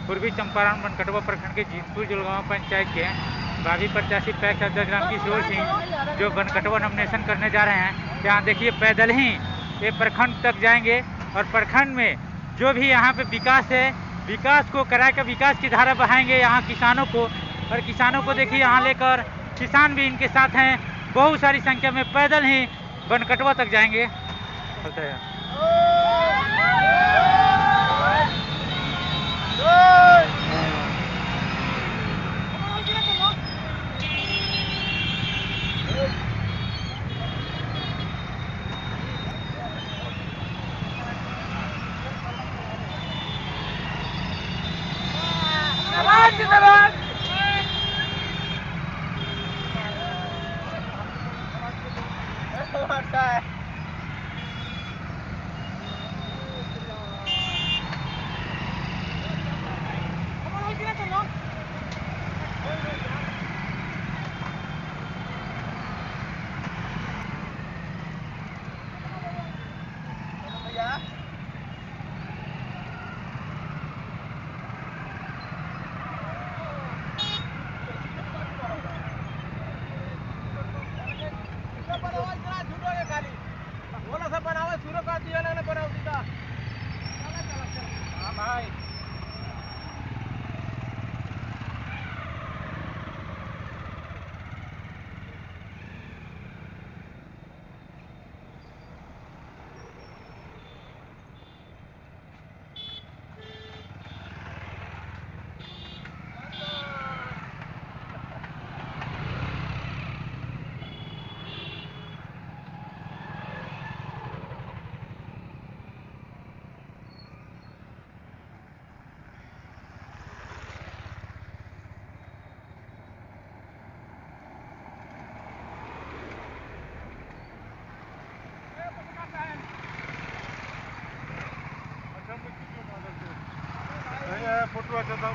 पूर्वी चंपारण बनकटवा प्रखंड के जीतपुर जुलगांव पंचायत के भावी प्रत्याशी पैक्स अध्यक्ष रामकिशोर सिंह जो बनकटवा नॉमिनेशन करने जा रहे हैं। यहाँ देखिए पैदल ही ये प्रखंड तक जाएंगे और प्रखंड में जो भी यहाँ पे विकास है, विकास को करा कर विकास की धारा बहाएंगे यहाँ किसानों को। और किसानों को देखिए यहाँ लेकर किसान भी इनके साथ हैं, बहुत सारी संख्या में पैदल ही बनकटवा तक जाएंगे। भाई फोटो अच्छा था।